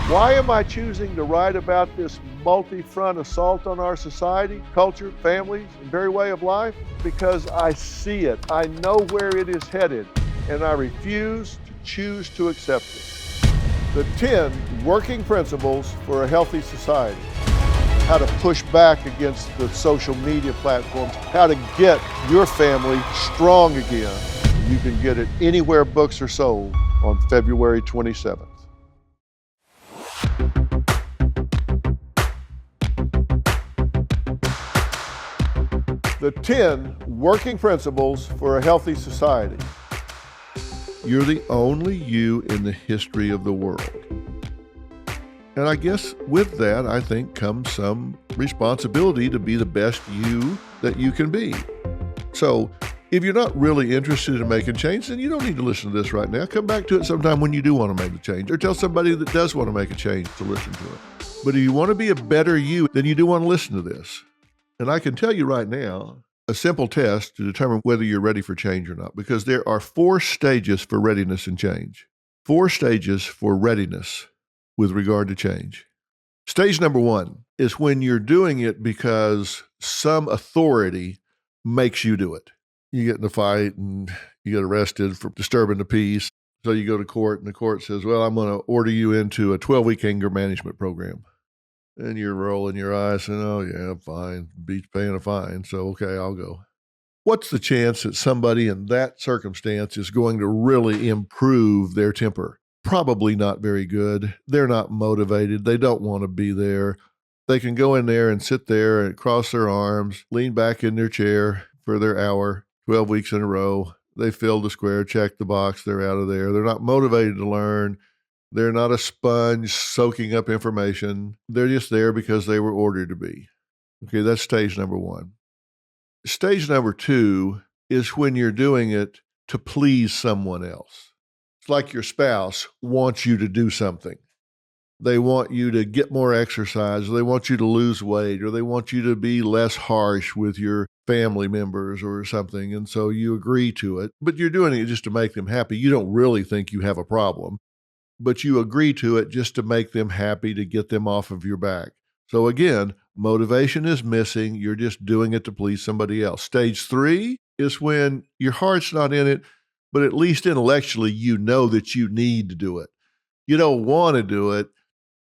Why am I choosing to write about this multi-front assault on our society, culture, families, and very way of life? Because I see it. I know where it is headed, and I refuse to choose to accept it. The 10 working principles for a healthy society. How to push back against the social media platforms, how to get your family strong again. You can get it anywhere books are sold on February 27th. The 10 working principles for a healthy society. You're the only you in the history of the world. And I guess with that, I think comes some responsibility to be the best you that you can be. So if you're not really interested in making change, then you don't need to listen to this right now. Come back to it sometime when you do want to make the change, or tell somebody that does want to make a change to listen to it. But if you want to be a better you, then you do want to listen to this. And I can tell you right now, a simple test to determine whether you're ready for change or not, because there are 4 stages for readiness and change. 4 stages for readiness with regard to change. Stage number 1 is when you're doing it because some authority makes you do it. You get in a fight and you get arrested for disturbing the peace. So you go to court and the court says, well, I'm going to order you into a 12-week anger management program. And you're rolling your eyes saying, oh, yeah, fine. Beats paying a fine. So, okay, I'll go. What's the chance that somebody in that circumstance is going to really improve their temper? Probably not very good. They're not motivated. They don't want to be there. They can go in there and sit there and cross their arms, lean back in their chair for their hour, 12 weeks in a row. They filled the square, checked the box, they're out of there. They're not motivated to learn. They're not a sponge soaking up information. They're just there because they were ordered to be. Okay, that's stage number 1. Stage number 2 is when you're doing it to please someone else. It's like your spouse wants you to do something. They want you to get more exercise, or they want you to lose weight, or they want you to be less harsh with your family members or something. And so you agree to it, but you're doing it just to make them happy. You don't really think you have a problem, but you agree to it just to make them happy, to get them off of your back. So again, motivation is missing. You're just doing it to please somebody else. Stage 3 is when your heart's not in it, but at least intellectually you know that you need to do it. You don't want to do it,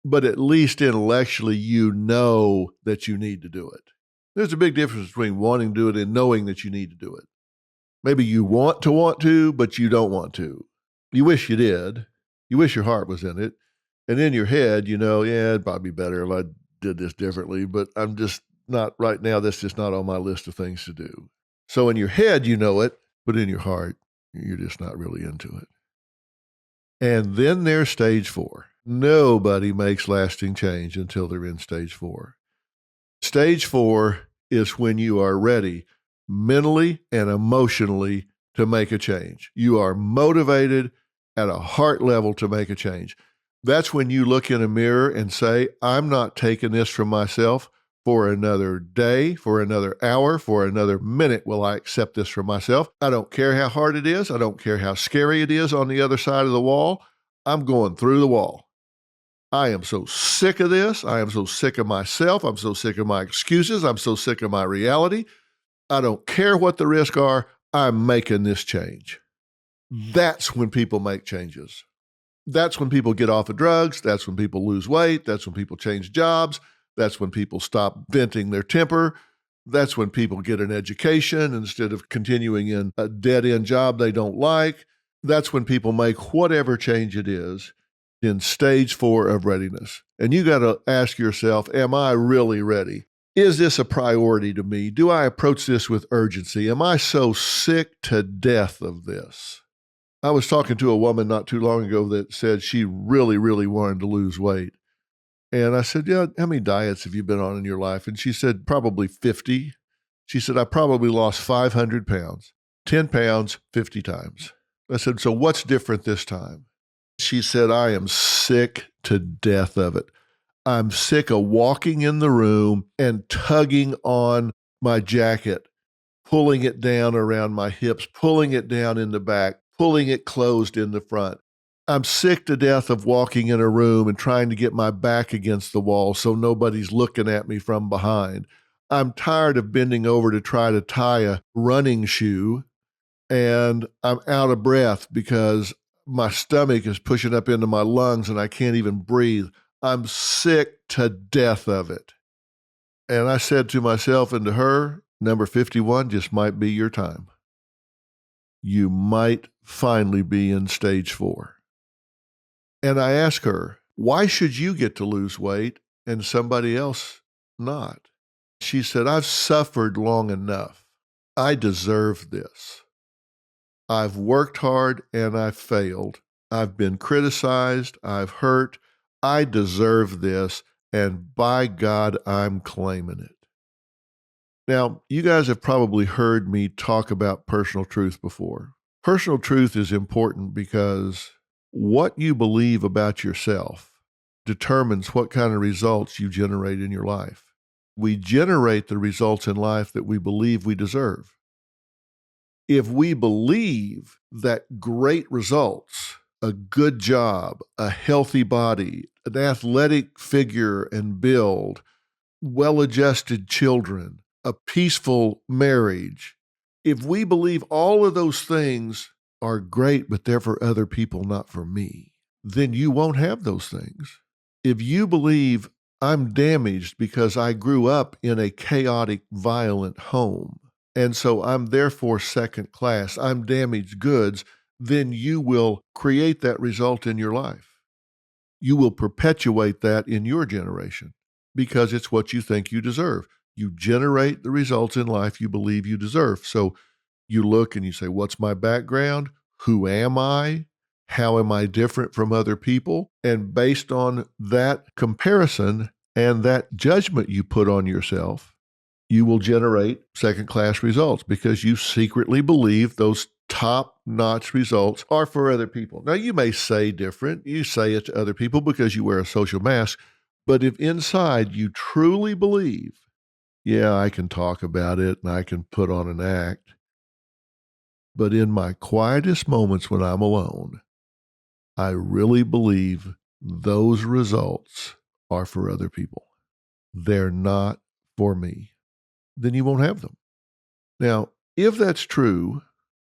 but at least intellectually you know that you need to do it. There's a big difference between wanting to do it and knowing that you need to do it. Maybe you want to, but you don't want to. You wish you did. You wish your heart was in it. And in your head, you know, yeah, it'd probably be better if I did this differently, but I'm just not right now. That's just not on my list of things to do. So in your head, you know it, but in your heart, you're just not really into it. And then there's stage 4. Nobody makes lasting change until they're in stage 4. Stage 4 is when you are ready mentally and emotionally to make a change. You are motivated at a heart level to make a change. That's when you look in a mirror and say, I'm not taking this from myself for another day, for another hour, for another minute will I accept this from myself. I don't care how hard it is. I don't care how scary it is on the other side of the wall. I'm going through the wall. I am so sick of this. I am so sick of myself. I'm so sick of my excuses. I'm so sick of my reality. I don't care what the risks are. I'm making this change. That's when people make changes. That's when people get off of drugs. That's when people lose weight. That's when people change jobs. That's when people stop venting their temper. That's when people get an education instead of continuing in a dead-end job they don't like. That's when people make whatever change it is in stage 4 of readiness. And you got to ask yourself, am I really ready? Is this a priority to me? Do I approach this with urgency? Am I so sick to death of this? I was talking to a woman not too long ago that said she really, really wanted to lose weight. And I said, yeah, how many diets have you been on in your life? And she said, probably 50. She said, I probably lost 500 pounds, 10 pounds, 50 times. I said, so what's different this time? She said, I am sick to death of it. I'm sick of walking in the room and tugging on my jacket, pulling it down around my hips, pulling it down in the back, pulling it closed in the front. I'm sick to death of walking in a room and trying to get my back against the wall so nobody's looking at me from behind. I'm tired of bending over to try to tie a running shoe, and I'm out of breath because my stomach is pushing up into my lungs and I can't even breathe. I'm sick to death of it. And I said to myself and to her, number 51 just might be your time. You might finally be in stage 4. And I asked her, why should you get to lose weight and somebody else not? She said, I've suffered long enough. I deserve this. I've worked hard and I've failed. I've been criticized. I've hurt. I deserve this. And by God, I'm claiming it. Now, you guys have probably heard me talk about personal truth before. Personal truth is important because what you believe about yourself determines what kind of results you generate in your life. We generate the results in life that we believe we deserve. If we believe that great results, a good job, a healthy body, an athletic figure and build, well-adjusted children, a peaceful marriage, if we believe all of those things are great, but they're for other people, not for me, then you won't have those things. If you believe I'm damaged because I grew up in a chaotic, violent home, and so I'm therefore second class, I'm damaged goods, then you will create that result in your life. You will perpetuate that in your generation because it's what you think you deserve. You generate the results in life you believe you deserve. So you look and you say, what's my background? Who am I? How am I different from other people? And based on that comparison and that judgment you put on yourself, you will generate second-class results because you secretly believe those top-notch results are for other people. Now, you may say different. You say it to other people because you wear a social mask. But if inside you truly believe, yeah, I can talk about it and I can put on an act, but in my quietest moments when I'm alone, I really believe those results are for other people. They're not for me. Then you won't have them. Now, if that's true,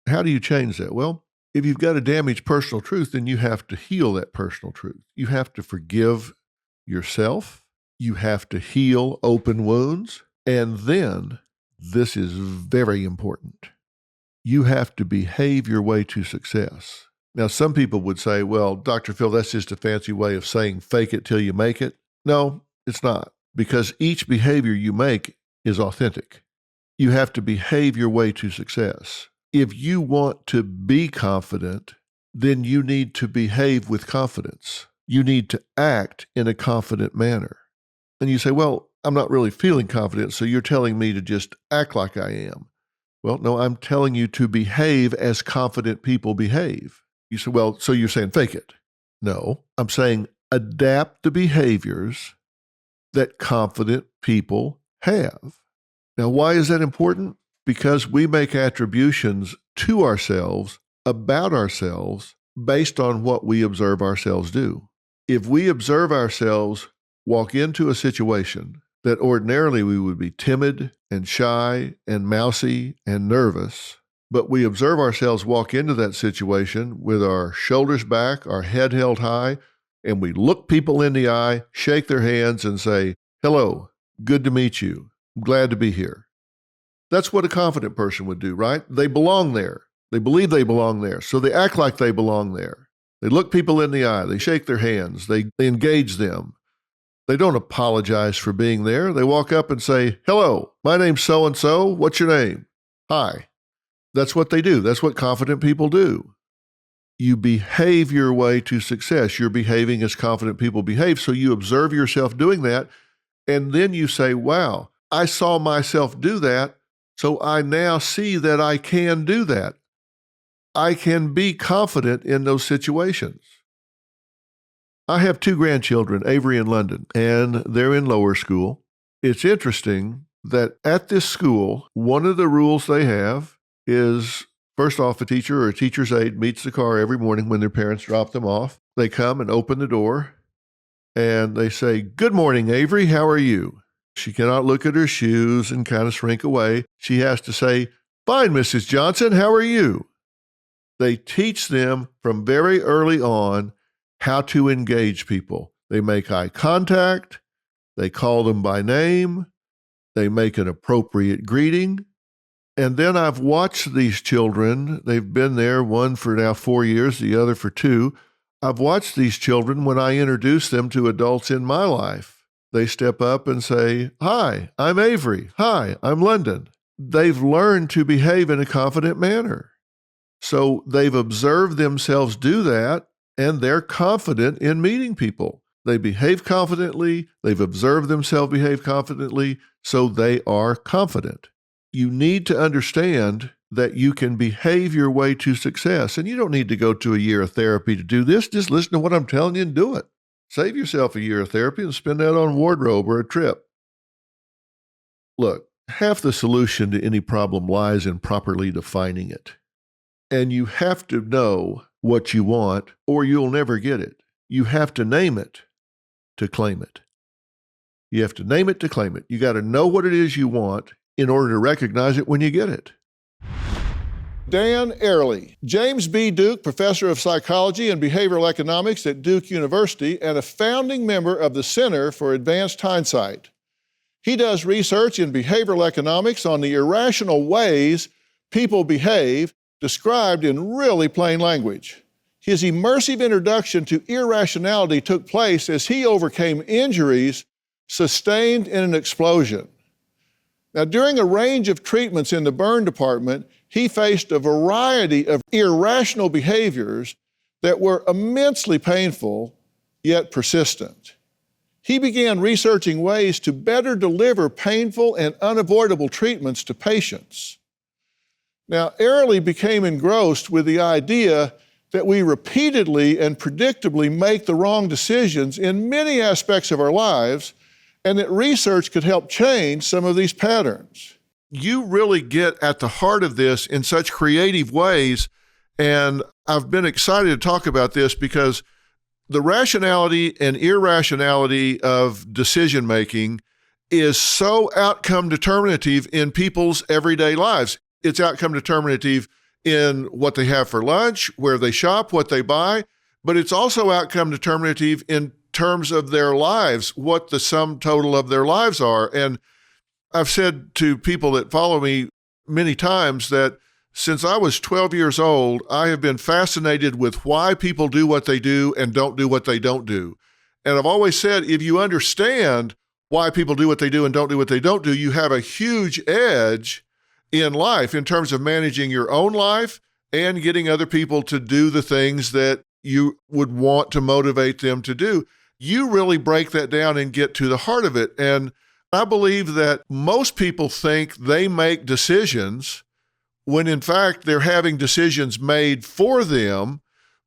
how do you change that? Well, if you've got a damaged personal truth, then you have to heal that personal truth. You have to forgive yourself. You have to heal open wounds. And then, this is very important, you have to behave your way to success. Now, some people would say, well, Dr. Phil, that's just a fancy way of saying fake it till you make it. No, it's not, because each behavior you make is authentic. You have to behave your way to success. If you want to be confident, then you need to behave with confidence. You need to act in a confident manner. And you say, well, I'm not really feeling confident, so you're telling me to just act like I am. Well, no, I'm telling you to behave as confident people behave. You say, well, so you're saying fake it. No, I'm saying adapt the behaviors that confident people have. Now, why is that important? Because we make attributions to ourselves, about ourselves, based on what we observe ourselves do. If we observe ourselves walk into a situation that ordinarily we would be timid and shy and mousy and nervous, but we observe ourselves walk into that situation with our shoulders back, our head held high, and we look people in the eye, shake their hands, and say, hello, good to meet you. I'm glad to be here. That's what a confident person would do, right? They belong there. They believe they belong there, so they act like they belong there. They look people in the eye. They shake their hands. They engage them. They don't apologize for being there. They walk up and say, hello, my name's so-and-so. What's your name? Hi. That's what they do. That's what confident people do. You behave your way to success. You're behaving as confident people behave, so you observe yourself doing that, and then you say, wow, I saw myself do that, so I now see that I can do that. I can be confident in those situations. I have 2 grandchildren, Avery and London, and they're in lower school. It's interesting that at this school, one of the rules they have is First off, a teacher or a teacher's aide meets the car every morning when their parents drop them off. They come and open the door and they say, "Good morning, Avery. How are you?" She cannot look at her shoes and kind of shrink away. She has to say, "Fine, Mrs. Johnson. How are you?" They teach them from very early on how to engage people. They make eye contact. They call them by name. They make an appropriate greeting. And then I've watched these children. They've been there, one for now 4 years, the other for 2. I've watched these children when I introduce them to adults in my life. They step up and say, "Hi, I'm Avery. Hi, I'm London." They've learned to behave in a confident manner. So they've observed themselves do that, and they're confident in meeting people. They behave confidently. They've observed themselves behave confidently, so they are confident. You need to understand that you can behave your way to success, and you don't need to go to a year of therapy to do this. Just listen to what I'm telling you and do it. Save yourself a year of therapy and spend that on wardrobe or a trip. Look, half the solution to any problem lies in properly defining it. And you have to know what you want, or you'll never get it. You have to name it to claim it. You have to name it to claim it. You got to know what it is you want in order to recognize it when you get it. Dan Ariely, James B. Duke Professor of Psychology and Behavioral Economics at Duke University and a founding member of the Center for Advanced Hindsight. He does research in behavioral economics on the irrational ways people behave, described in really plain language. His immersive introduction to irrationality took place as he overcame injuries sustained in an explosion. Now, during a range of treatments in the burn department, he faced a variety of irrational behaviors that were immensely painful, yet persistent. He began researching ways to better deliver painful and unavoidable treatments to patients. Now, Ariely became engrossed with the idea that we repeatedly and predictably make the wrong decisions in many aspects of our lives, and that research could help change some of these patterns. You really get at the heart of this in such creative ways, and I've been excited to talk about this because the rationality and irrationality of decision-making is so outcome determinative in people's everyday lives. It's outcome determinative in what they have for lunch, where they shop, what they buy, but it's also outcome determinative in terms of their lives, what the sum total of their lives are. And I've said to people that follow me many times that since I was 12 years old, I have been fascinated with why people do what they do and don't do what they don't do. And I've always said, if you understand why people do what they do and don't do what they don't do, you have a huge edge in life in terms of managing your own life and getting other people to do the things that you would want to motivate them to do. You really break that down and get to the heart of it. And I believe that most people think they make decisions when in fact they're having decisions made for them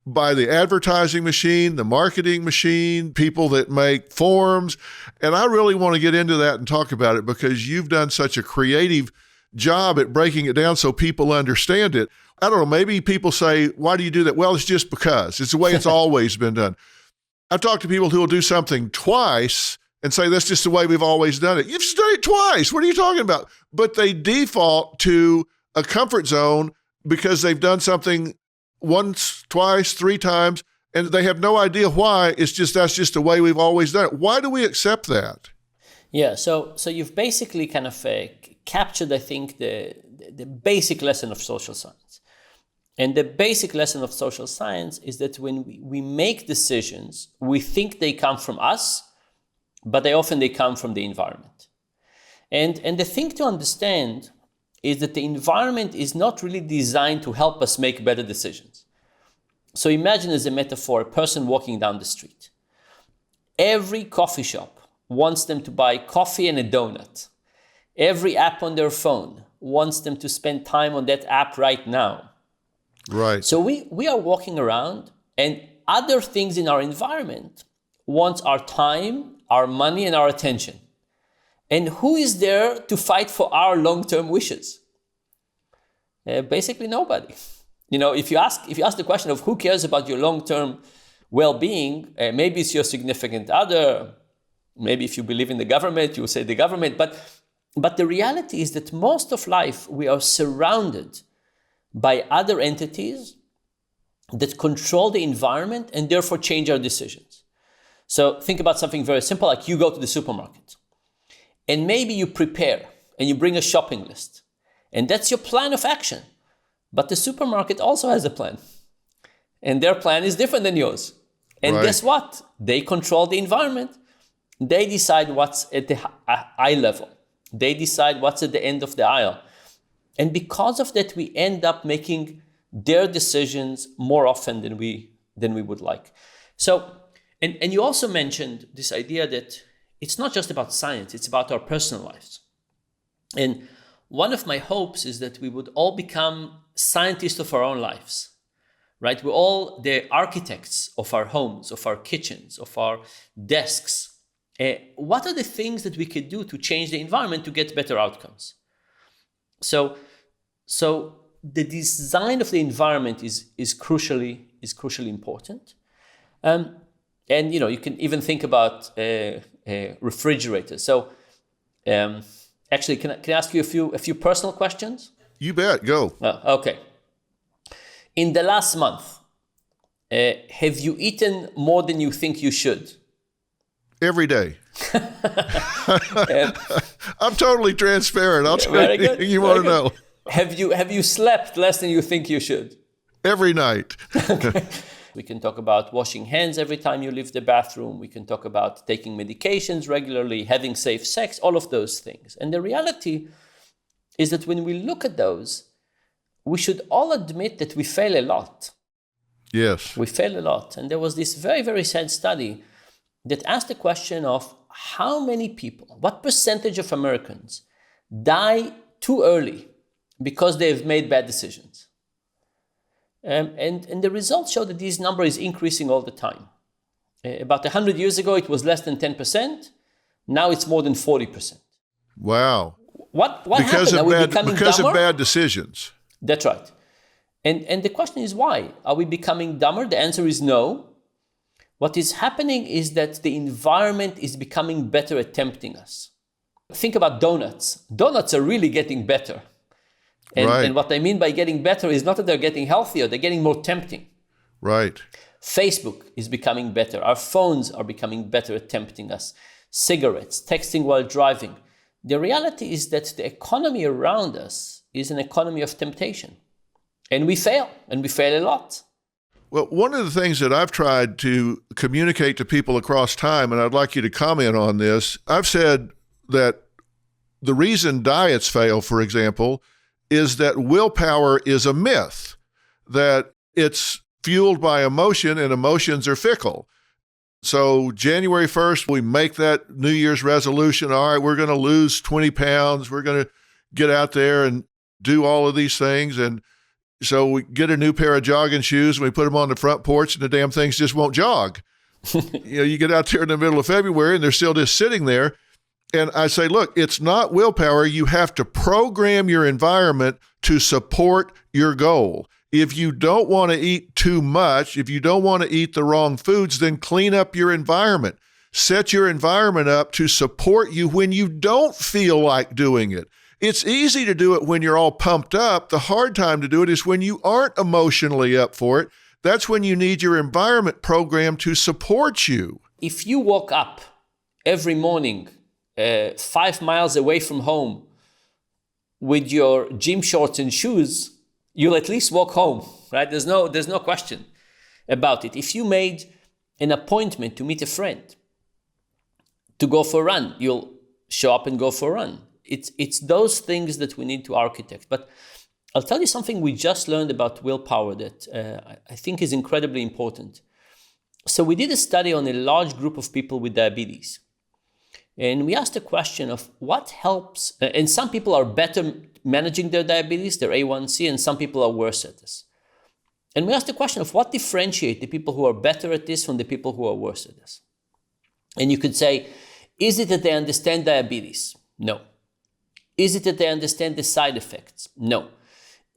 by the advertising machine, the marketing machine, people that make forms. And I really want to get into that and talk about it because you've done such a creative job at breaking it down so people understand it. I don't know, maybe people say, why do you do that? Well, it's just because. It's the way it's always been done. I've talked to people who will do something twice and say, that's just the way we've always done it. You've just done it twice. What are you talking about? But they default to a comfort zone because they've done something once, twice, 3 times, and they have no idea why. It's just, that's just the way we've always done it. Why do we accept that? Yeah, so you've basically kind of captured, I think, the basic lesson of social science. And the basic lesson of social science is that when we make decisions, we think they come from us, but they come from the environment. And the thing to understand is that the environment is not really designed to help us make better decisions. So imagine as a metaphor, a person walking down the street. Every coffee shop wants them to buy coffee and a donut. Every app on their phone wants them to spend time on that app right now. Right. So we are walking around and other things in our environment want our time, our money, and our attention. And who is there to fight for our long-term wishes? Basically nobody. If you ask the question of who cares about your long-term well-being, maybe it's your significant other. Maybe if you believe in the government, you will say the government. But the reality is that most of life, we are surrounded by other entities that control the environment and therefore change our decisions. So think about something very simple, like you go to the supermarket. And maybe you prepare and you bring a shopping list. And that's your plan of action. But the supermarket also has a plan. And their plan is different than yours. And guess what? They control the environment. They decide what's at the eye level. They decide what's at the end of the aisle. And because of that, we end up making their decisions more often than we would like. So, and you also mentioned this idea that it's not just about science, it's about our personal lives. And one of my hopes is that we would all become scientists of our own lives, right? We're all the architects of our homes, of our kitchens, of our desks. What are the things that we could do to change the environment to get better outcomes? So the design of the environment is crucially important. And you can even think about refrigerators. So actually, can I ask you a few personal questions? You bet. Go. Okay. In the last month, have you eaten more than you think you should? Every day. I'm totally transparent. I'll tell you anything you want to know. Have you slept less than you think you should? Every night. Okay. We can talk about washing hands every time you leave the bathroom. We can talk about taking medications regularly, having safe sex, all of those things. And the reality is that when we look at those, we should all admit that we fail a lot. Yes. We fail a lot. And there was this very, very sad study that asked the question of how many people, what percentage of Americans die too early because they've made bad decisions. And the results show that this number is increasing all the time. About 100 years ago, it was less than 10%. Now it's more than 40%. Wow. What happened? Are we becoming because dumber? of bad decisions. That's right. And the question is why? Are we becoming dumber? The answer is no. What is happening is that the environment is becoming better at tempting us. Think about donuts. Donuts are really getting better. And what I mean by getting better is not that they're getting healthier, they're getting more tempting. Right. Facebook is becoming better. Our phones are becoming better at tempting us. Cigarettes, texting while driving. The reality is that the economy around us is an economy of temptation. And we fail a lot. Well, one of the things that I've tried to communicate to people across time, and I'd like you to comment on this, I've said that the reason diets fail, for example, is that willpower is a myth, that it's fueled by emotion and emotions are fickle. So January 1st, we make that New Year's resolution. All right, we're going to lose 20 pounds. We're going to get out there and do all of these things. And so we get a new pair of jogging shoes and we put them on the front porch and the damn things just won't jog. You get out there in the middle of February and they're still just sitting there. And I say, look, it's not willpower. You have to program your environment to support your goal. If you don't want to eat too much, if you don't want to eat the wrong foods, then clean up your environment. Set your environment up to support you when you don't feel like doing it. It's easy to do it when you're all pumped up. The hard time to do it is when you aren't emotionally up for it. That's when you need your environment program to support you. If you woke up every morning 5 miles away from home with your gym shorts and shoes, you'll at least walk home, right? There's no question about it. If you made an appointment to meet a friend to go for a run, you'll show up and go for a run. It's those things that we need to architect. But I'll tell you something we just learned about willpower that I think is incredibly important. So we did a study on a large group of people with diabetes. And we asked the question of what helps, and some people are better managing their diabetes, their A1C, and some people are worse at this. And we asked the question of what differentiates the people who are better at this from the people who are worse at this. And you could say, is it that they understand diabetes? No. Is it that they understand the side effects? No.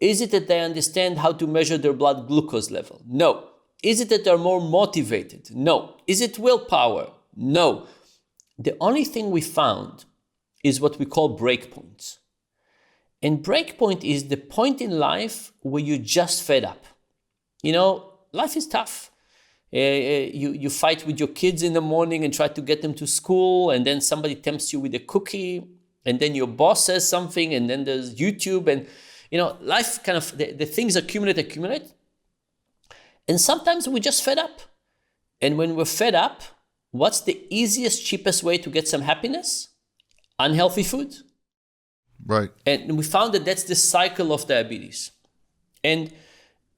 Is it that they understand how to measure their blood glucose level? No. Is it that they're more motivated? No. Is it willpower? No. The only thing we found is what we call breakpoints. And breakpoint is the point in life where you just fed up. You know, life is tough. You fight with your kids in the morning and try to get them to school, and then somebody tempts you with a cookie, and then your boss says something, and then there's YouTube, and you know, life kind of, the things accumulate. And sometimes we just fed up. And when we're fed up, what's the easiest, cheapest way to get some happiness? Unhealthy food. Right. And we found that that's the cycle of diabetes. And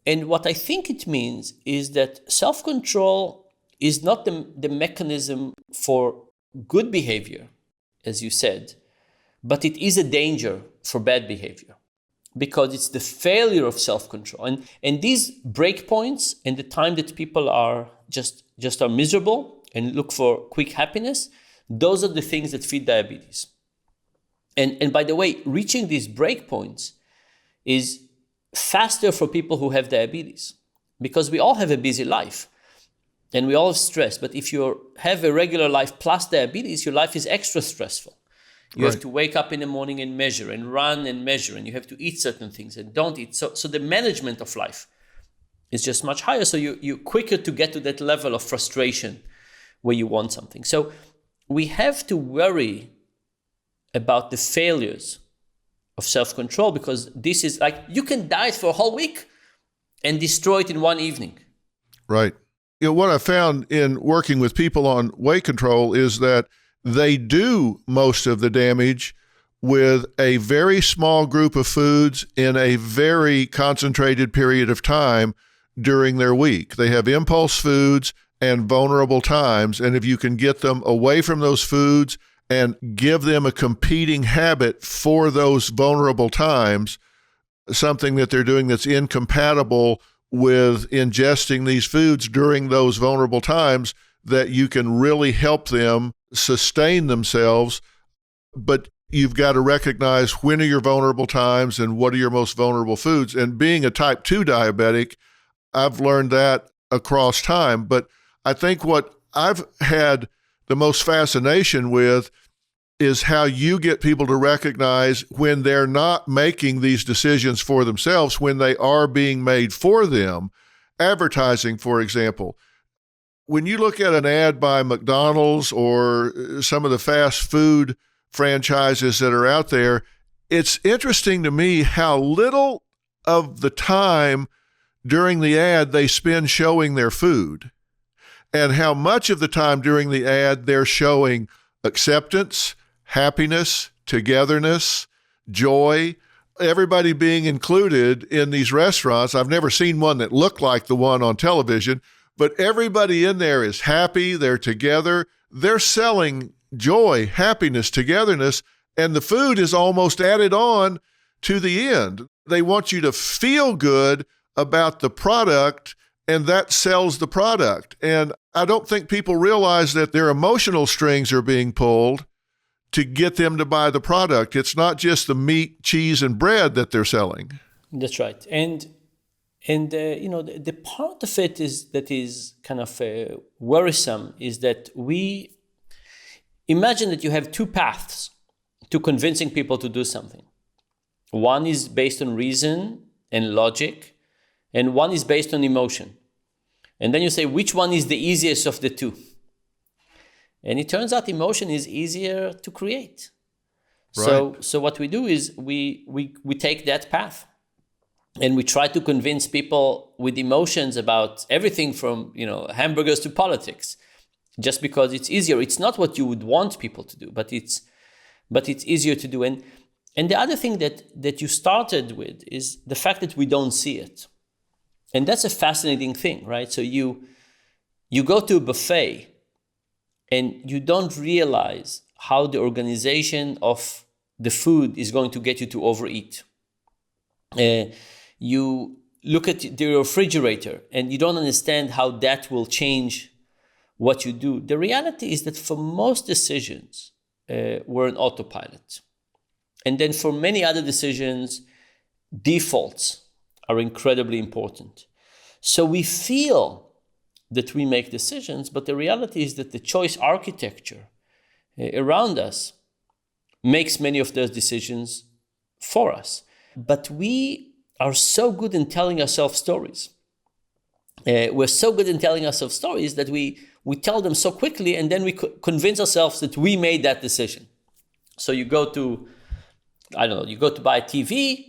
what I think it means is that self-control is not the mechanism for good behavior, as you said, but it is a danger for bad behavior, because it's the failure of self-control. And these breakpoints and the time that people are just are miserable and look for quick happiness, those are the things that feed diabetes. And by the way, reaching these breakpoints is faster for people who have diabetes, because we all have a busy life and we all have stress. But if you have a regular life plus diabetes, your life is extra stressful. You have to wake up in the morning and measure and run and measure, and you have to eat certain things and don't eat. So the management of life is just much higher. So you're quicker to get to that level of frustration where you want something. So we have to worry about the failures of self-control, because this is like, you can diet for a whole week and destroy it in one evening. Right. You know, what I found in working with people on weight control is that they do most of the damage with a very small group of foods in a very concentrated period of time during their week. They have impulse foods and vulnerable times, and if you can get them away from those foods and give them a competing habit for those vulnerable times, something that they're doing that's incompatible with ingesting these foods during those vulnerable times, that you can really help them sustain themselves. But you've got to recognize when are your vulnerable times and what are your most vulnerable foods. And being a type 2 diabetic, I've learned that across time. But I think what I've had the most fascination with is how you get people to recognize when they're not making these decisions for themselves, when they are being made for them. Advertising, for example. When you look at an ad by McDonald's or some of the fast food franchises that are out there, it's interesting to me how little of the time during the ad they spend showing their food, and how much of the time during the ad they're showing acceptance, happiness, togetherness, joy, everybody being included in these restaurants. I've never seen one that looked like the one on television, but everybody in there is happy, they're together, they're selling joy, happiness, togetherness, and the food is almost added on to the end. They want you to feel good about the product, and that sells the product. And I don't think people realize that their emotional strings are being pulled to get them to buy the product. It's not just the meat, cheese, and bread that they're selling. That's right. And you know, the part of it that is kind of worrisome is that we imagine that you have two paths to convincing people to do something. One is based on reason and logic, and one is based on emotion. And then you say, which one is the easiest of the two? And it turns out emotion is easier to create. Right. So what we do is we take that path. And we try to convince people with emotions about everything from, you know, hamburgers to politics, just because it's easier. It's not what you would want people to do, but it's easier to do. And the other thing that you started with is the fact that we don't see it. And that's a fascinating thing, right? So you go to a buffet and you don't realize how the organization of the food is going to get you to overeat. You look at the refrigerator and you don't understand how that will change what you do. The reality is that for most decisions, we're an autopilot. And then for many other decisions, defaults are incredibly important. So we feel that we make decisions, but the reality is that the choice architecture around us makes many of those decisions for us. But we are so good in telling ourselves stories. We're so good in telling ourselves stories that we tell them so quickly, and then we convince ourselves that we made that decision. So you go to buy a TV,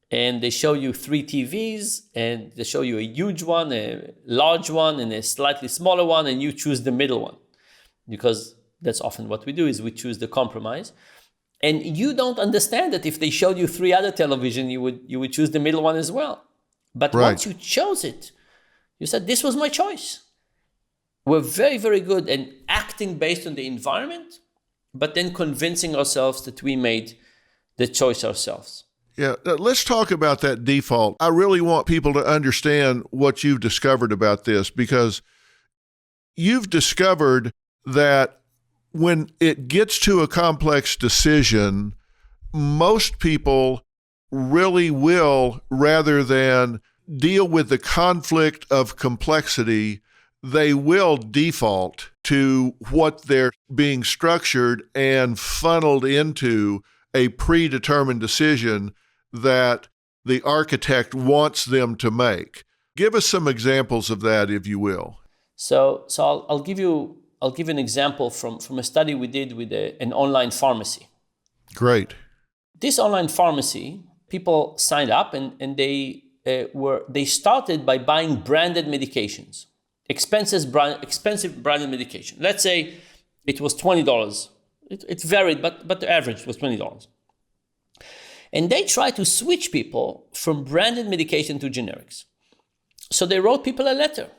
and they show you 3 TVs, and they show you a huge one, a large one, and a slightly smaller one, and you choose the middle one. Because that's often what we do, is we choose the compromise. And you don't understand that if they showed you 3 other television, you would choose the middle one as well. But once you chose it, you said, this was my choice. We're very, very good at acting based on the environment, but then convincing ourselves that we made the choice ourselves. Yeah, let's talk about that default. I really want people to understand what you've discovered about this, because you've discovered that when it gets to a complex decision, most people really will, rather than deal with the conflict of complexity, they will default to what they're being structured and funneled into a predetermined decision that the architect wants them to make. Give us some examples of that, if you will. So I'll give you an example from a study we did with an online pharmacy. Great. This online pharmacy, people signed up and they started by buying branded medications, expensive branded medication. Let's say it was $20. It varied, but the average was $20. And they tried to switch people from branded medication to generics. So they wrote people a letter.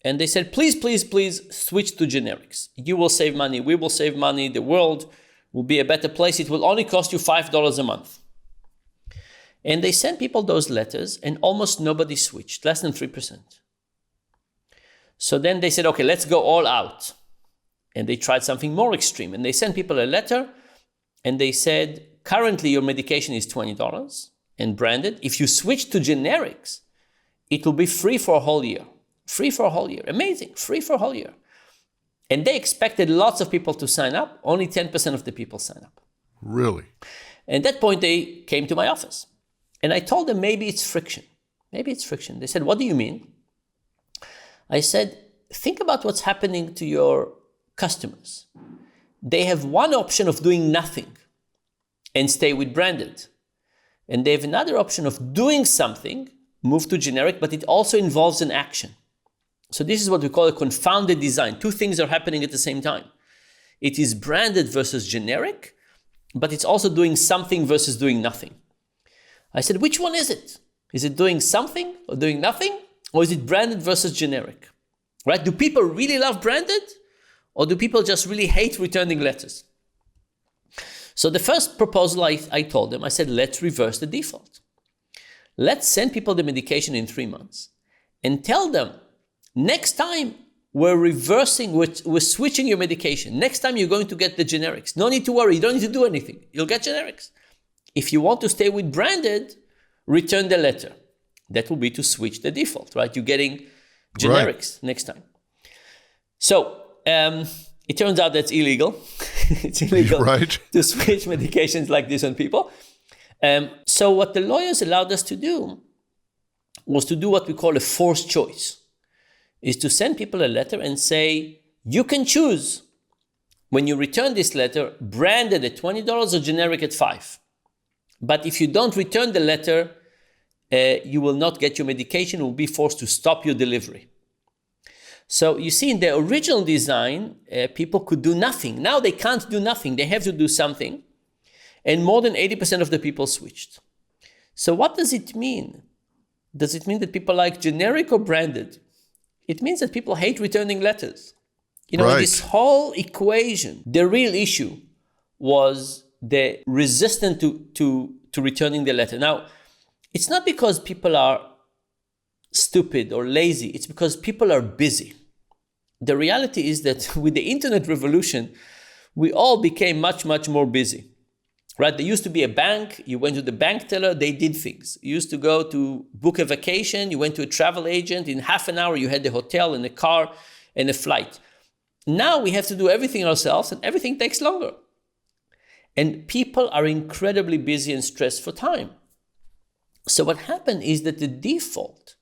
And they said, please, please, please switch to generics. You will save money. We will save money. The world will be a better place. It will only cost you $5 a month. And they sent people those letters, and almost nobody switched, less than 3%. So then they said, okay, let's go all out. And they tried something more extreme. And they sent people a letter, and they said, currently your medication is $20 and branded. If you switch to generics, it will be free for a whole year. Free for a whole year. Amazing. Free for a whole year. And they expected lots of people to sign up. Only 10% of the people sign up. Really? And at that point, they came to my office. And I told them, maybe it's friction. Maybe it's friction. They said, what do you mean? I said, think about what's happening to your customers. They have one option of doing nothing and stay with branded. And they have another option of doing something, move to generic, but it also involves an action. So this is what we call a confounded design. 2 things are happening at the same time. It is branded versus generic, but it's also doing something versus doing nothing. I said, which one is it? Is it doing something or doing nothing? Or is it branded versus generic? Right? Do people really love branded? Or do people just really hate returning letters? So the first proposal I told them, I said, let's reverse the default. Let's send people the medication in 3 months and tell them, next time we're switching your medication. Next time you're going to get the generics. No need to worry, you don't need to do anything. You'll get generics. If you want to stay with branded, return the letter. That will be to switch the default, right? You're getting generics next time. So it turns out that's illegal. It's illegal to switch medications like this on people. So what the lawyers allowed us to do was to do what we call a forced choice, is to send people a letter and say, you can choose when you return this letter, branded at $20 or generic at $5. But if you don't return the letter, you will not get your medication, will be forced to stop your delivery. So you see, in the original design, people could do nothing. Now they can't do nothing. They have to do something. And more than 80% of the people switched. So what does it mean? Does it mean that people like generic or branded? It means that people hate returning letters. You know, this whole equation, the real issue was the resistance to returning the letter. Now, it's not because people are stupid or lazy. It's because people are busy. The reality is that with the internet revolution, we all became much, much more busy. right? There used to be a bank. You went to the bank teller, they did things. You used to go to book a vacation. You went to a travel agent. In half an hour, you had the hotel and the car and a flight. Now we have to do everything ourselves, and everything takes longer. And people are incredibly busy and stressed for time. So what happened is that the default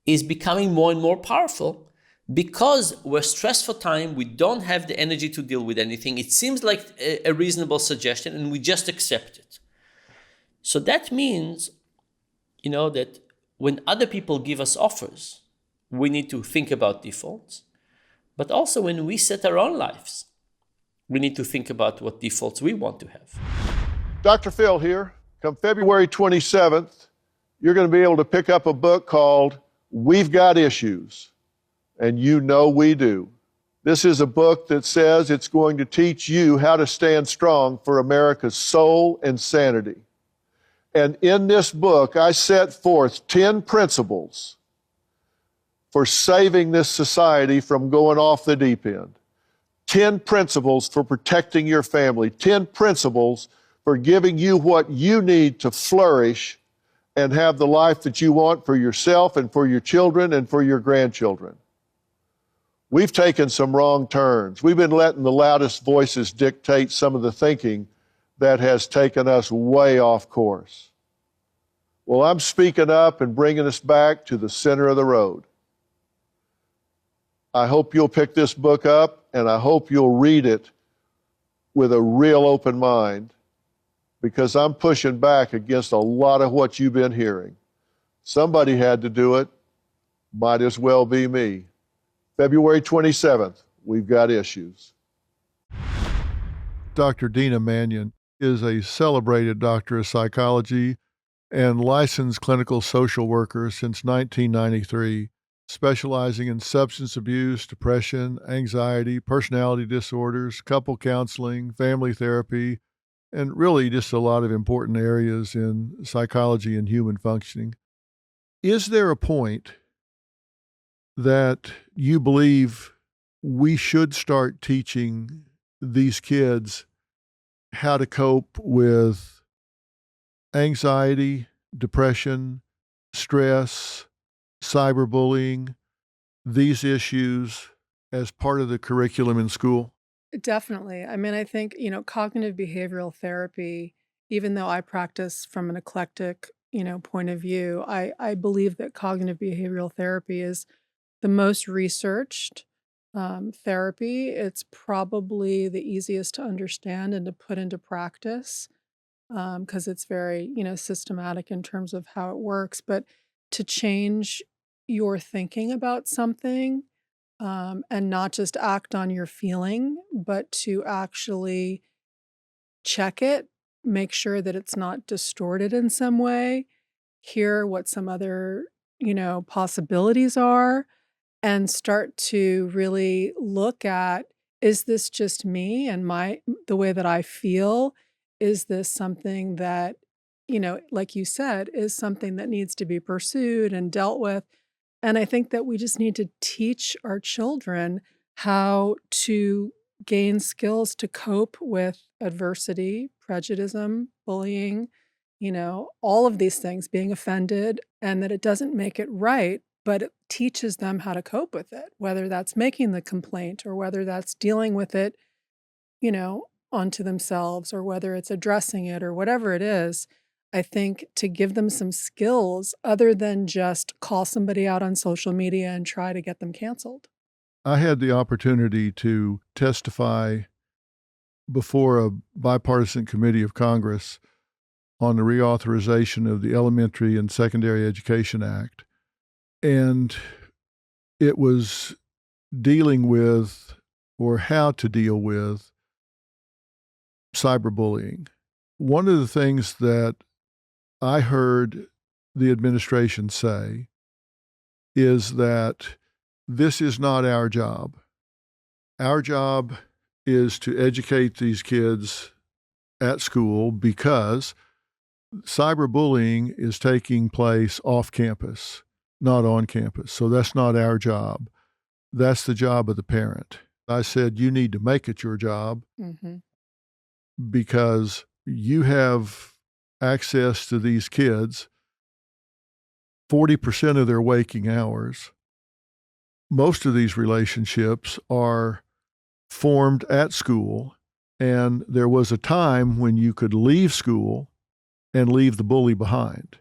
is becoming more and more powerful because we're stressed for time. We don't have the energy to deal with anything. It seems like a reasonable suggestion, and we just accept it. So that means, that when other people give us offers, we need to think about defaults. But also when we set our own lives, we need to think about what defaults we want to have. DrPhil here. Come February 27th, you're going to be able to pick up a book called We've Got Issues, and we do. This is a book that says it's going to teach you how to stand strong for America's soul and sanity. And in this book, I set forth 10 principles for saving this society from going off the deep end. 10 principles for protecting your family, 10 principles for giving you what you need to flourish and have the life that you want for yourself and for your children and for your grandchildren. We've taken some wrong turns. We've been letting the loudest voices dictate some of the thinking that has taken us way off course. Well, I'm speaking up and bringing us back to the center of the road. I hope you'll pick this book up, and I hope you'll read it with a real open mind, because I'm pushing back against a lot of what you've been hearing. Somebody had to do it. Might as well be me. February 27th, We've Got Issues. Dr. Dina Mannion is a celebrated doctor of psychology and licensed clinical social worker since 1993. Specializing in substance abuse, depression, anxiety, personality disorders, couple counseling, family therapy, and really just a lot of important areas in psychology and human functioning. Is there a point that you believe we should start teaching these kids how to cope with anxiety, depression, stress, cyberbullying, these issues as part of the curriculum in school? Definitely. I mean, I think, cognitive behavioral therapy, even though I practice from an eclectic, point of view, I believe that cognitive behavioral therapy is the most researched therapy. It's probably the easiest to understand and to put into practice because it's very, systematic in terms of how it works. But to change your thinking about something and not just act on your feeling, but to actually check it, make sure that it's not distorted in some way, hear what some other, possibilities are, and start to really look at, is this just me and the way that I feel? Is this something that, like you said, is something that needs to be pursued and dealt with? And I think that we just need to teach our children how to gain skills to cope with adversity, prejudice, bullying, all of these things, being offended, and that it doesn't make it right, but it teaches them how to cope with it, whether that's making the complaint or whether that's dealing with it, onto themselves, or whether it's addressing it or whatever it is. I think to give them some skills other than just call somebody out on social media and try to get them canceled. I had the opportunity to testify before a bipartisan committee of Congress on the reauthorization of the Elementary and Secondary Education Act. And it was dealing with, or how to deal with, cyberbullying. One of the things that I heard the administration say is that this is not our job. Our job is to educate these kids at school because cyberbullying is taking place off campus, not on campus. So that's not our job. That's the job of the parent. I said, you need to make it your job Mm-hmm. because you have access to these kids 40% of their waking hours. Most of these relationships are formed at school, and there was a time when you could leave school and leave the bully behind.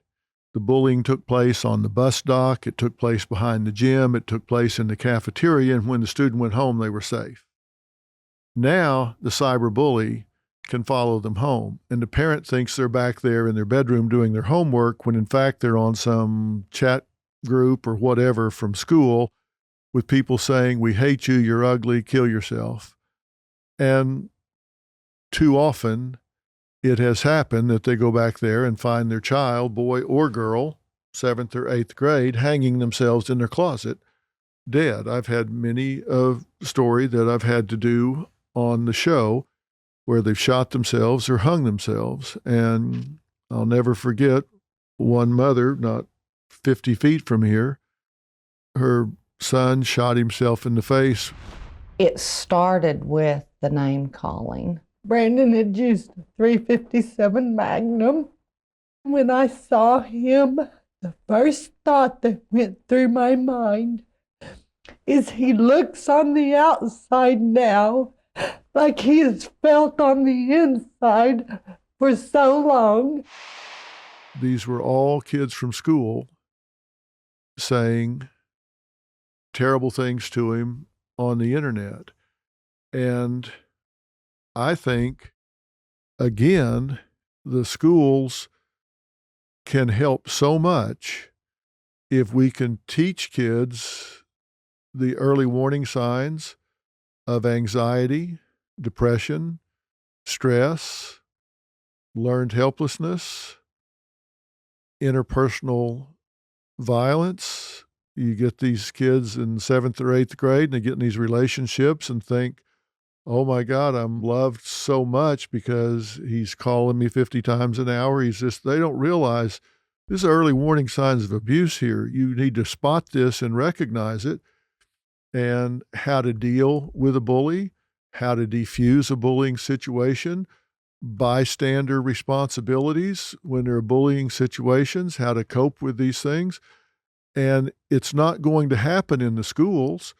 The bullying took place on the bus dock, it took place behind the gym, it took place in the cafeteria, and when the student went home, they were safe. Now, the cyberbully can follow them home, and the parent thinks they're back there in their bedroom doing their homework when in fact they're on some chat group or whatever from school with people saying, "We hate you, you're ugly, kill yourself." And too often, it has happened that they go back there and find their child, boy or girl, 7th or 8th grade, hanging themselves in their closet, dead. I've had many a story that I've had to do on the show where they've shot themselves or hung themselves. And I'll never forget one mother, not 50 feet from here, her son shot himself in the face. It started with the name calling. Brandon had used a .357 Magnum. When I saw him, the first thought that went through my mind is he looks on the outside now like he has felt on the inside for so long. These were all kids from school saying terrible things to him on the internet. And I think, again, the schools can help so much if we can teach kids the early warning signs of anxiety, depression, stress, learned helplessness, interpersonal violence. You get these kids in 7th or 8th grade and they get in these relationships and think, "Oh my God, I'm loved so much because he's calling me 50 times an hour." They don't realize there's early warning signs of abuse here. You need to spot this and recognize it, and how to deal with a bully, how to defuse a bullying situation, bystander responsibilities when there are bullying situations, how to cope with these things. And it's not going to happen in the schools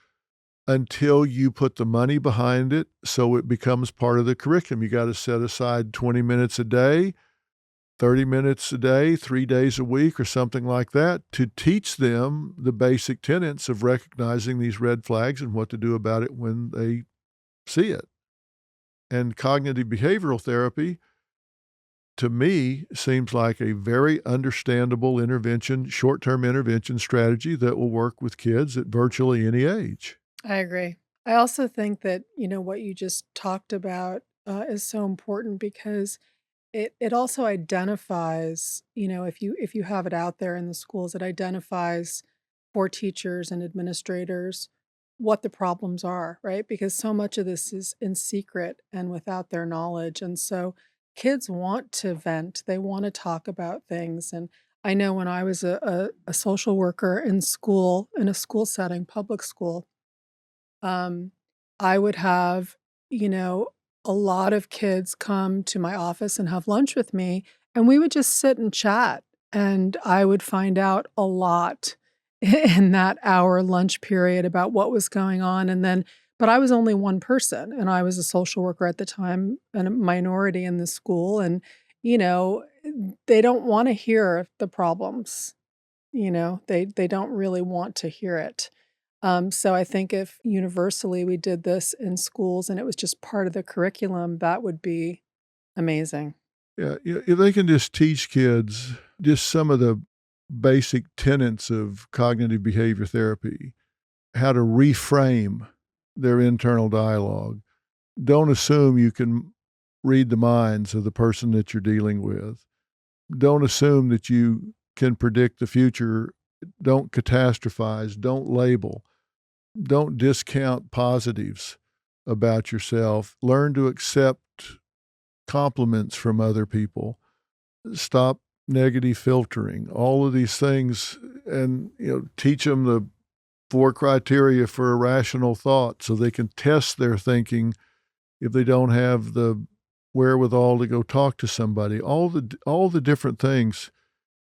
until you put the money behind it so it becomes part of the curriculum. You got to set aside 20 minutes a day, 30 minutes a day, 3 days a week or something like that to teach them the basic tenets of recognizing these red flags and what to do about it when they see it. And cognitive behavioral therapy, to me, seems like a very understandable intervention, short-term intervention strategy that will work with kids at virtually any age. I agree. I also think that, what you just talked about is so important because it also identifies, if you have it out there in the schools, it identifies for teachers and administrators what the problems are, right? Because so much of this is in secret and without their knowledge. And so kids want to vent, they want to talk about things. And I know when I was a social worker in school, in a school setting, public school, I would have, you know, a lot of kids come to my office and have lunch with me, and we would just sit and chat, and I would find out a lot in that hour lunch period about what was going on, and then but I was only one person, and I was a social worker at the time and a minority in the school, and, you know, they don't wanna hear the problems, they don't really want to hear it. So I think if universally we did this in schools and it was just part of the curriculum, that would be amazing. Yeah, if they can just teach kids just some of the basic tenets of cognitive behavior therapy, how to reframe their internal dialogue. Don't assume you can read the minds of the person that you're dealing with. Don't assume that you can predict the future. Don't catastrophize. Don't label. Don't discount positives about yourself. Learn to accept compliments from other people. Stop negative filtering. All of these things, and teach them the 4 criteria for a rational thought so they can test their thinking if they don't have the wherewithal to go talk to somebody. All the different things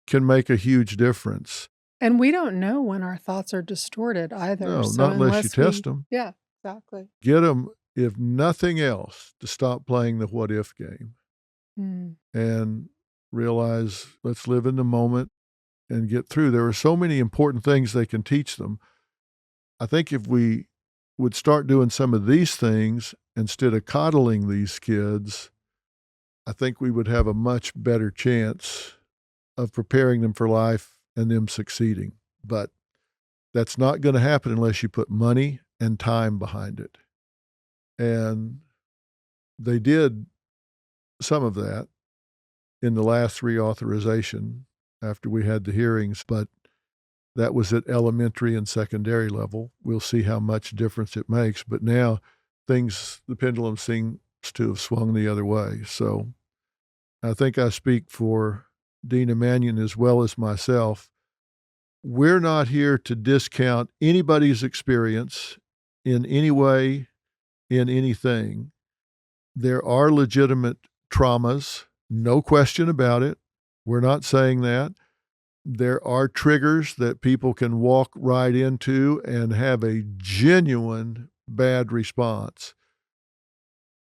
can make a huge difference. And we don't know when our thoughts are distorted either. No, So not unless you test them. Yeah, exactly. Get them, if nothing else, to stop playing the what if game and realize, let's live in the moment and get through. There are so many important things they can teach them. I think if we would start doing some of these things instead of coddling these kids, I think we would have a much better chance of preparing them for life and them succeeding. But that's not going to happen unless you put money and time behind it. And they did some of that in the last reauthorization after we had the hearings, but that was at elementary and secondary level. We'll see how much difference it makes. But now the pendulum seems to have swung the other way. So I think I speak for Dean Mannion as well as myself. We're not here to discount anybody's experience in any way, in anything. There are legitimate traumas, no question about it. We're not saying that. There are triggers that people can walk right into and have a genuine bad response.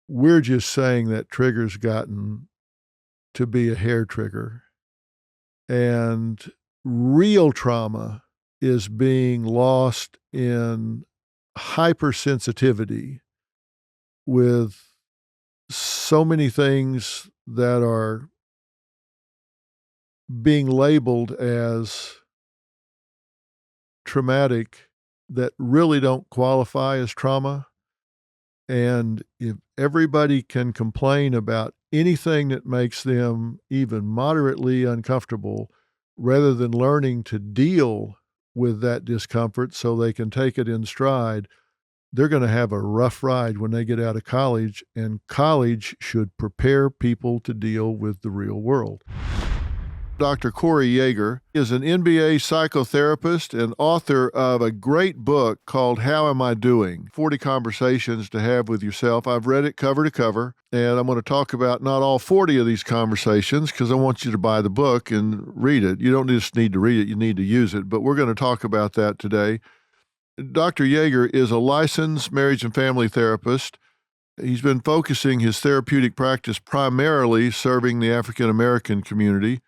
We're just saying that trigger's gotten to be a hair trigger. And real trauma is being lost in hypersensitivity with so many things that are being labeled as traumatic that really don't qualify as trauma. And if everybody can complain about anything that makes them even moderately uncomfortable, rather than learning to deal with that discomfort so they can take it in stride, they're going to have a rough ride when they get out of college, and college should prepare people to deal with the real world. Dr. Corey Joerger is an NBA psychotherapist and author of a great book called How Am I Doing? 40 Conversations to Have with Yourself. I've read it cover to cover, and I'm going to talk about not all 40 of these conversations because I want you to buy the book and read it. You don't just need to read it, you need to use it, but we're going to talk about that today. Dr. Joerger is a licensed marriage and family therapist. He's been focusing his therapeutic practice primarily serving the African American community.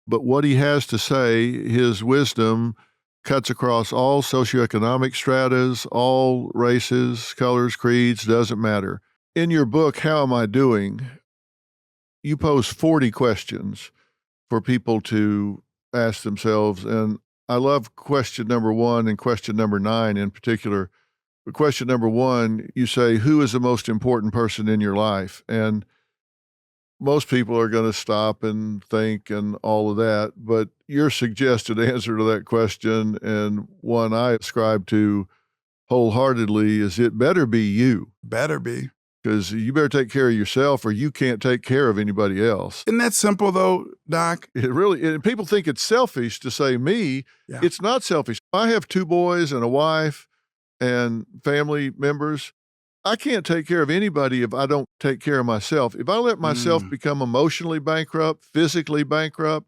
But what he has to say, his wisdom cuts across all socioeconomic stratas, all races, colors, creeds, doesn't matter. In your book, How Am I Doing? You pose 40 questions for people to ask themselves. And I love question number 1 and question number 9 in particular. But question number 1, you say, who is the most important person in your life? And most people are going to stop and think and all of that, but your suggested answer to that question, and one I ascribe to wholeheartedly, is it better be you. Better be. Because you better take care of yourself or you can't take care of anybody else. Isn't that simple though, Doc? It really, and people think it's selfish to say me. Yeah. It's not selfish. I have 2 boys and a wife and family members. I can't take care of anybody if I don't take care of myself. If I let myself become emotionally bankrupt, physically bankrupt,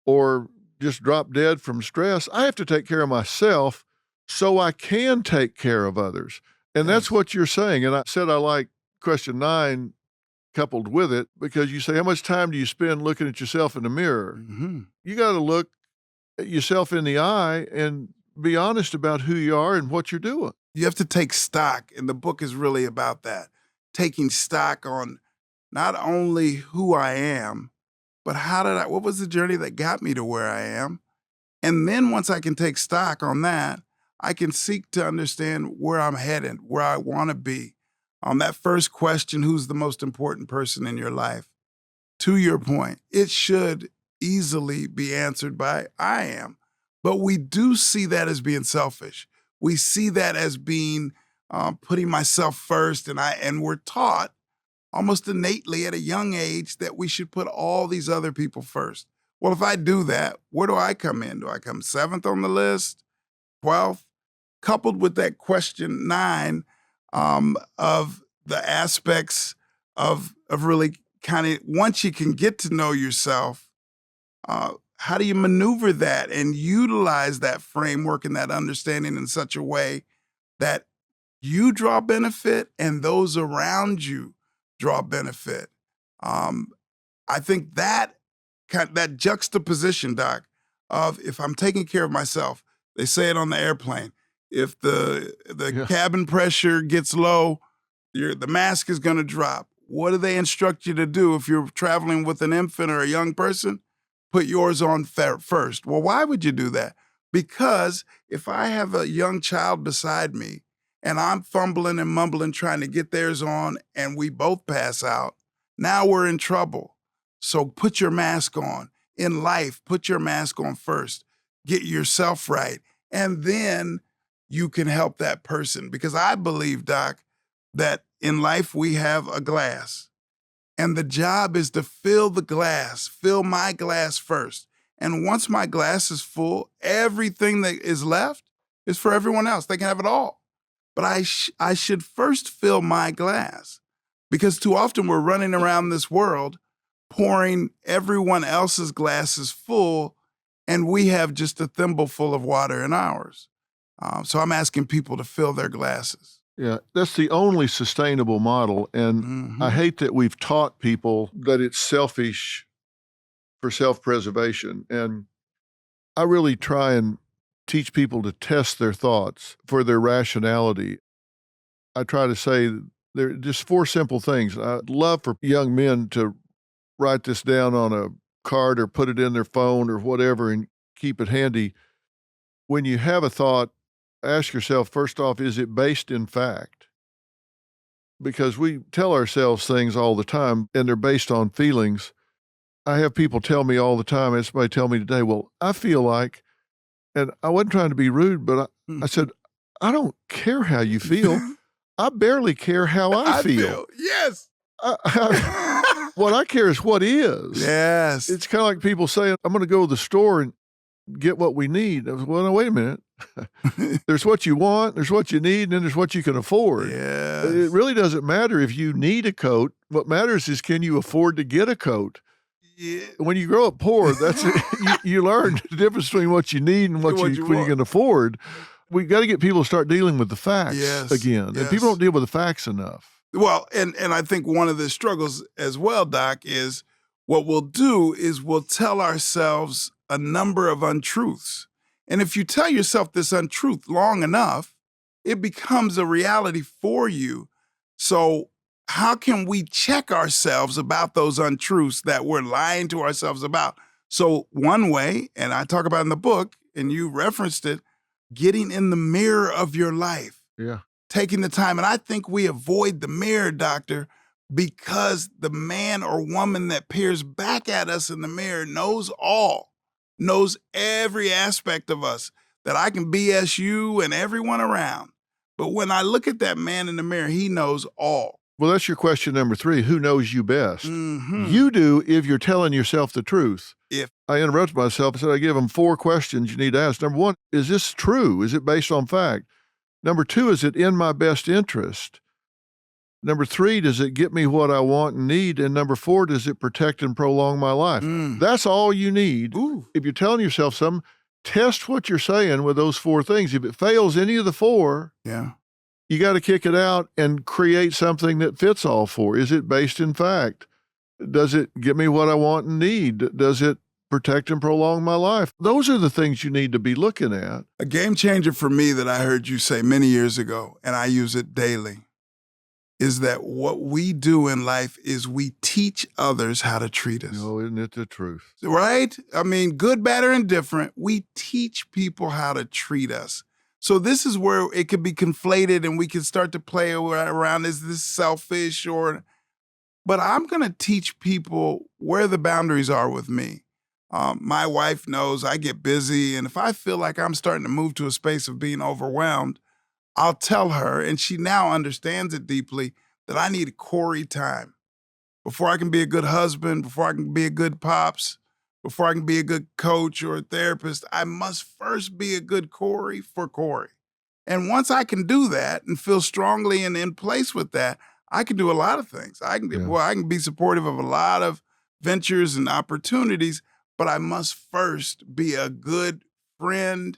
or just drop dead from stress, I have to take care of myself so I can take care of others. And that's what you're saying. And I said I like question 9 coupled with it because you say, how much time do you spend looking at yourself in the mirror? Mm-hmm. You got to look at yourself in the eye and be honest about who you are and what you're doing. You have to take stock, and the book is really about that. Taking stock on not only who I am, but what was the journey that got me to where I am? And then once I can take stock on that, I can seek to understand where I'm headed, where I want to be. On that first question, who's the most important person in your life? To your point, it should easily be answered by I am. But we do see that as being selfish. We see that as being putting myself first, and we're taught almost innately at a young age that we should put all these other people first. Well, if I do that, where do I come in? Do I come 7th on the list, 12th? Coupled with that question 9 of the aspects of really kind of, once you can get to know yourself, how do you maneuver that and utilize that framework and that understanding in such a way that you draw benefit and those around you draw benefit? I think that that juxtaposition, Doc, of if I'm taking care of myself, they say it on the airplane. If the cabin pressure gets low, the mask is going to drop. What do they instruct you to do if you're traveling with an infant or a young person? Put yours on first. Well, why would you do that? Because if I have a young child beside me and I'm fumbling and mumbling trying to get theirs on and we both pass out, now we're in trouble. So put your mask on. In life, put your mask on first. Get yourself right. And then you can help that person. Because I believe, Doc, that in life we have a glass. And the job is to fill the glass, fill my glass first. And once my glass is full, everything that is left is for everyone else. They can have it all. But I should first fill my glass, because too often we're running around this world pouring everyone else's glasses full, and we have just a thimble full of water in ours. So I'm asking people to fill their glasses. Yeah, that's the only sustainable model. And I hate that we've taught people that it's selfish for self-preservation. And I really try and teach people to test their thoughts for their rationality. I try to say there are just 4 simple things. I'd love for young men to write this down on a card or put it in their phone or whatever and keep it handy. When you have a thought, ask yourself, first off, is it based in fact? Because we tell ourselves things all the time and they're based on feelings. I have people tell me all the time, and somebody tell me today, well, I feel like, and I wasn't trying to be rude, but I said, I don't care how you feel. I barely care how I feel. Yes. What I care is what is. Yes. It's kind of like people saying, I'm going to go to the store and get what we need. I was, well, no, wait a minute. There's what you want, there's what you need, and then there's what you can afford. Yes. It really doesn't matter if you need a coat. What matters is, can you afford to get a coat? Yeah. When you grow up poor, that's you learn the difference between what you need and what you can afford. We got to get people to start dealing with the facts again. Yes. And people don't deal with the facts enough. Well, and I think one of the struggles as well, Doc, is what we'll do is we'll tell ourselves a number of untruths. And if you tell yourself this untruth long enough, it becomes a reality for you. So how can we check ourselves about those untruths that we're lying to ourselves about? So one way, and I talk about in the book, and you referenced it, getting in the mirror of your life. Yeah. Taking the time. And I think we avoid the mirror, doctor, because the man or woman that peers back at us in the mirror knows all, knows every aspect of us, that I can BS you and everyone around. But when I look at that man in the mirror, he knows all. Well, that's your question number 3. Who knows you best? Mm-hmm. You do if you're telling yourself the truth. If I interrupted myself and said I give them 4 questions you need to ask. Number 1, is this true? Is it based on fact? Number 2, is it in my best interest? Number 3, does it get me what I want and need? And number 4, does it protect and prolong my life? That's all you need. Ooh. If you're telling yourself something, test what you're saying with those 4 things. If it fails any of the 4, you got to kick it out and create something that fits all 4. Is it based in fact? Does it get me what I want and need? Does it protect and prolong my life? Those are the things you need to be looking at. A game changer for me that I heard you say many years ago, and I use it daily, is that what we do in life is we teach others how to treat us. Oh, isn't it the truth? Right? I mean, good, bad, or indifferent, we teach people how to treat us. So this is where it could be conflated and we can start to play around, is this selfish or... But I'm going to teach people where the boundaries are with me. My wife knows I get busy, and if I feel like I'm starting to move to a space of being overwhelmed, I'll tell her, and she now understands it deeply, that I need Corey time. Before I can be a good husband, before I can be a good pops, before I can be a good coach or a therapist, I must first be a good Corey for Corey. And once I can do that and feel strongly and in place with that, I can do a lot of things. I can be supportive of a lot of ventures and opportunities, but I must first be a good friend,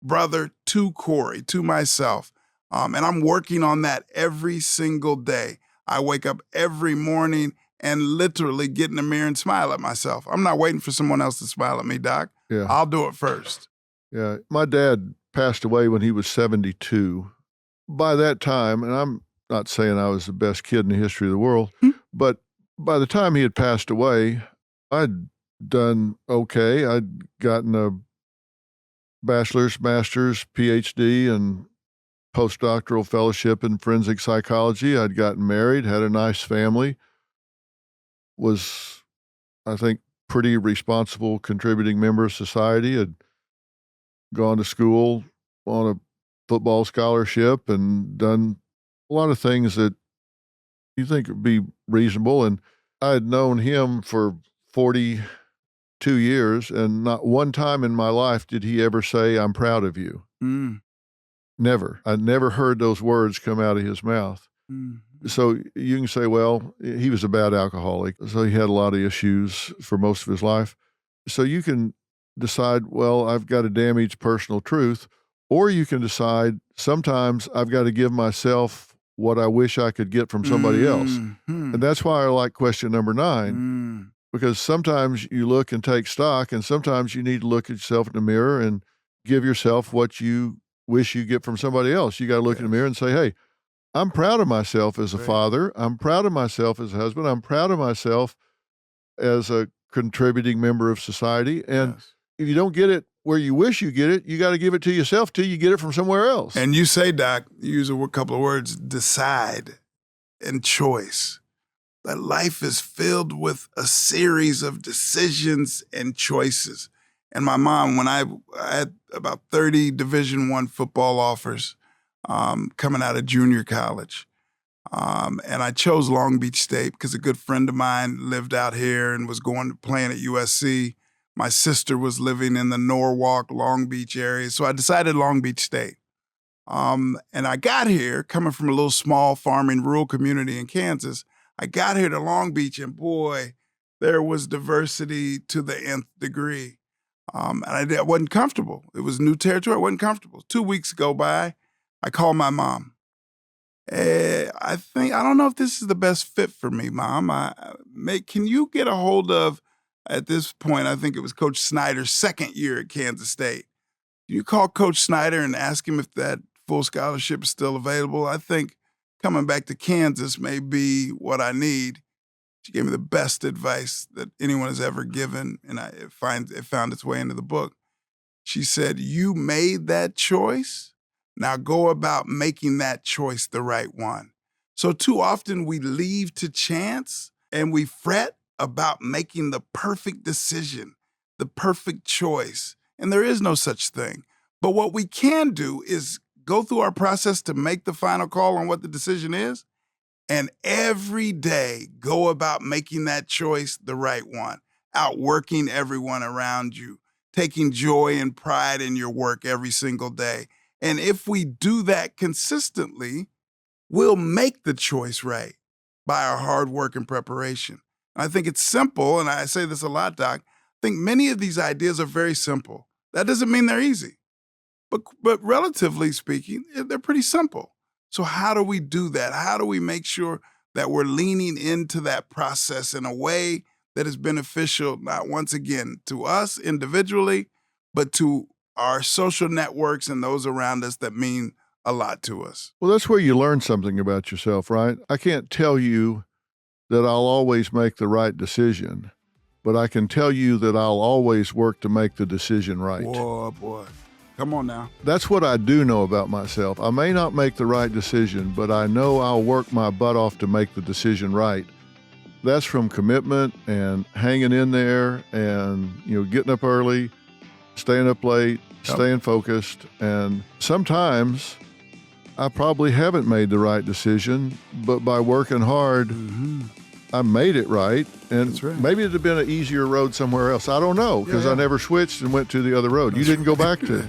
brother to Corey, to myself. And I'm working on that every single day. I wake up every morning and literally get in the mirror and smile at myself. I'm not waiting for someone else to smile at me, Doc. Yeah. I'll do it first. Yeah. My dad passed away when he was 72. By that time, and I'm not saying I was the best kid in the history of the world, but by the time he had passed away, I'd done okay. I'd gotten a bachelor's, master's, PhD, and postdoctoral fellowship in forensic psychology. I'd gotten married, had a nice family, was, I think, pretty responsible, contributing member of society, had gone to school on a football scholarship and done a lot of things that you think would be reasonable. And I had known him for 42 years, and not one time in my life did he ever say, "I'm proud of you." Never. I never heard those words come out of his mouth. So you can say, well, he was a bad alcoholic, so he had a lot of issues for most of his life. So you can decide, well, I've got to damage personal truth, or you can decide sometimes I've got to give myself what I wish I could get from somebody else. And that's why I like question number 9, because sometimes you look and take stock, and sometimes you need to look at yourself in the mirror and give yourself what you wish you get from somebody else. You got to look in the mirror and say, hey, I'm proud of myself as a father. I'm proud of myself as a husband. I'm proud of myself as a contributing member of society. And if you don't get it where you wish you get it, you got to give it to yourself till you get it from somewhere else. And you say, Doc, you use a couple of words, decide and choice. That life is filled with a series of decisions and choices. And my mom, when I had about 30 Division I football offers coming out of junior college, and I chose Long Beach State because a good friend of mine lived out here and was going to playing at USC. My sister was living in the Norwalk, Long Beach area, so I decided Long Beach State. And I got here, coming from a little small farming rural community in Kansas. I got here to Long Beach, and boy, there was diversity to the nth degree. And I wasn't comfortable. It was new territory. I wasn't comfortable. 2 weeks go by. I call my mom. I don't know if this is the best fit for me, Mom. Can you get a hold of, at this point, I think it was Coach Snyder's second year at Kansas State. Can you call Coach Snyder and ask him if that full scholarship is still available? I think coming back to Kansas may be what I need. She gave me the best advice that anyone has ever given, and it found its way into the book. She said, you made that choice. Now go about making that choice the right one. So too often we leave to chance and we fret about making the perfect decision, the perfect choice. And there is no such thing. But what we can do is go through our process to make the final call on what the decision is, and every day go about making that choice the right one, outworking everyone around you, taking joy and pride in your work every single day. And if we do that consistently, we'll make the choice right by our hard work and preparation. I think it's simple, and I say this a lot, Doc. I think many of these ideas are very simple. That doesn't mean they're easy, but relatively speaking, they're pretty simple. So how do we do that? How do we make sure that we're leaning into that process in a way that is beneficial, not once again to us individually, but to our social networks and those around us that mean a lot to us? Well, that's where you learn something about yourself, right? I can't tell you that I'll always make the right decision, but I can tell you that I'll always work to make the decision right. Whoa, boy. Come on now. That's what I do know about myself. I may not make the right decision, but I know I'll work my butt off to make the decision right. That's from commitment and hanging in there and, getting up early, staying up late, staying focused. And sometimes I probably haven't made the right decision, but by working hard, I made it right. And That's right. Maybe it'd have been an easier road somewhere else. I don't know, because I never switched and went to the other road. You didn't go back to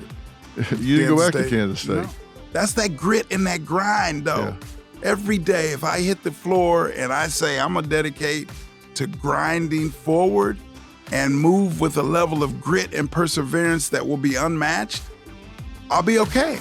Kansas State. No. That's that grit and that grind, though. Every day, if I hit the floor and I say I'm gonna dedicate to grinding forward and move with a level of grit and perseverance that will be unmatched, I'll be okay.